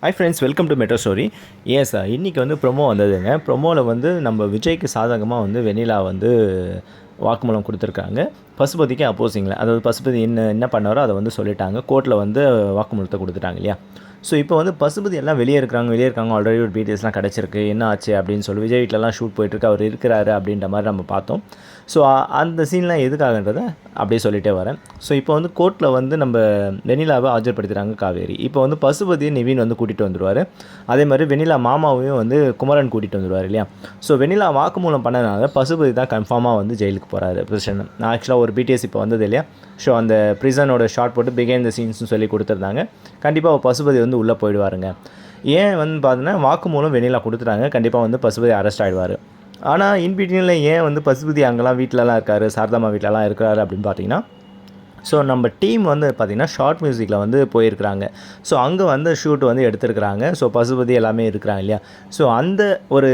Hi friends, welcome to metro story. Yes, இன்றைக்கி வந்து promo வந்ததுங்க. ப்ரொமோவில் வந்து நம்ம விஜய்க்கு சாதகமாக வந்து வெண்ணிலா வந்து வாக்குமூலம் கொடுத்துருக்காங்க. பசுபதிக்கு அப்போசிங்கில், அதாவது பசுபதி என்ன பண்ணாரோ அதை வந்து சொல்லிட்டாங்க. கோர்ட்டில் வந்து வாக்குமூலத்தை கொடுத்துட்டாங்க இல்லையா. ஸோ இப்போ வந்து பசுபதி எல்லாம் வெளியே இருக்காங்க. ஆல்ரெடி ஒரு டீட்டெயில்ஸ்லாம் கிடச்சிருக்கு, என்ன ஆச்சு அப்படின்னு சொல்லி விஜய் வீட்டிலலாம் ஷூட் போயிட்டுருக்கு, அவர் இருக்கிறாரு அப்படின்ற மாதிரி நம்ம பார்த்தோம். ஸோ அந்த சீன்லாம் எதுக்காகன்றதை அப்படியே சொல்லிகிட்டே வரேன். ஸோ இப்போ வந்து கோர்ட்டில் வந்து நம்ம வெண்ணிலாவை ஆஜர்படுத்துகிறாங்க காவேரி. இப்போ வந்து பசுபதி நிவின் வந்து கூட்டிகிட்டு வந்துடுவார். அதே மாதிரி வெண்ணிலா மாமாவையும் வந்து குமரன் கூட்டிகிட்டு வந்துடுவார் இல்லையா. ஸோ வெண்ணிலா வாக்குமூலம் பண்ணதுனால பசுபதி தான் கன்ஃபார்மாக வந்து ஜெயிலுக்கு போகிறாரு. பிரச்சனை ஆக்சுவலாக ஒரு பிடிஎஸ் இப்போ வந்தது இல்லையா. ஸோ அந்த ப்ரிசனோட ஷார்ட் போட்டு பிகைன் த சீன்ஸ்னு சொல்லி கொடுத்துருந்தாங்க. கண்டிப்பாக பசுபதி வந்து உள்ளே போயிடுவாருங்க. ஏன் வந்து பார்த்தீங்கன்னா வாக்குமூலம் வெண்ணிலா கொடுத்துட்டாங்க, கண்டிப்பாக வந்து பசுபதி அரெஸ்ட் ஆகிடுவார். ஆனால் இன்பிட்வீனில் ஏன் வந்து பசுபதி அங்கெல்லாம் வீட்டிலலாம் இருக்கார், சாரதாமா வீட்டிலலாம் இருக்கிறாரு அப்படின்னு பார்த்தீங்கன்னா, ஸோ நம்ம டீம் வந்து பார்த்திங்கன்னா ஷார்ட் மியூசிக்கில் வந்து போயிருக்கிறாங்க. ஸோ அங்கே வந்து ஷூட் வந்து எடுத்துருக்குறாங்க. ஸோ பசுபதி எல்லாமே இருக்கிறாங்க இல்லையா. ஸோ அந்த ஒரு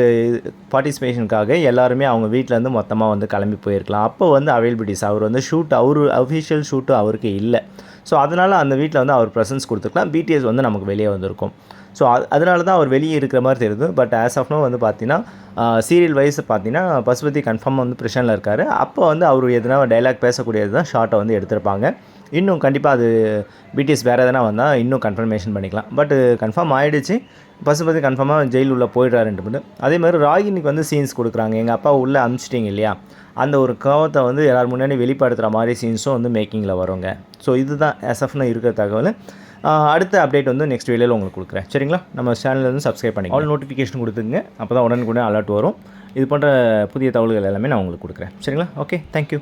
பார்ட்டிசிபேஷனுக்காக எல்லாருமே அவங்க வீட்டிலேருந்து மொத்தமாக வந்து கிளம்பி போயிருக்கலாம். அப்போ வந்து அவைலபிலிட்டிஸ் அவர் வந்து அவர் அஃபிஷியல் ஷூட்டு அவருக்கு இல்லை. ஸோ அதனால் அந்த வீட்டில் வந்து அவர் ப்ரெசன்ஸ் கொடுத்துருக்கலாம். பிடிஎஸ் வந்து நமக்கு வெளியே வந்திருக்கும். ஸோ அதனால தான் அவர் வெளியே இருக்கிற மாதிரி தெரியுது. பட் ஆஸ் ஆஃப் நோ வந்து பார்த்தீங்கன்னா சீரியல் வைஸ் பார்த்தீங்கன்னா பசுபதி கன்ஃபார்மாக வந்து ப்ரெஷனில் இருக்கார். அப்போ வந்து அவர் எதுனா டைலாக் பேசக்கூடியது தான் ஷார்ட்டை வந்து எடுத்திருப்பாங்க. இன்னும் கண்டிப்பாக அது பிடிஎஸ் வேறு எதனா வந்தால் இன்னும் கன்ஃபர்மேஷன் பண்ணிக்கலாம். பட் கன்ஃபார்ம் ஆகிடுச்சு, பசுபதி கன்ஃபார்மாக ஜெயில் உள்ளே போயிடுறாருன்ட்டு. அதே மாதிரி ராகினிக்கு வந்து சீன்ஸ் கொடுக்குறாங்க. எங்கள் அப்பா உள்ளே அனுப்பிச்சிட்டிங்க இல்லையா, அந்த ஒரு கோவத்தை வந்து எல்லோரும் முன்னாடி வெளிப்படுத்துகிற மாதிரி சீன்ஸும் வந்து மேக்கிங்கில் வருங்க. ஸோ இதுதான் எஸ்எஃப்னு இருக்கிற தகவல். அடுத்த அப்டேட் வந்து நெக்ஸ்ட் வீடியோவில் உங்களுக்கு கொடுக்குறேன். சரிங்களா. நம்ம சேனலில் வந்து சப்ஸ்கிரைப் பண்ணி ஆல் நோட்டிஃபிகேஷன் கொடுத்துங்க. அப்போ தான் உடனுக்குடனே அலர்ட் வரும். இது போன்ற புதிய தகவல்கள் எல்லாமே நான் உங்களுக்கு கொடுக்குறேன். சரிங்களா. Okay, thank you.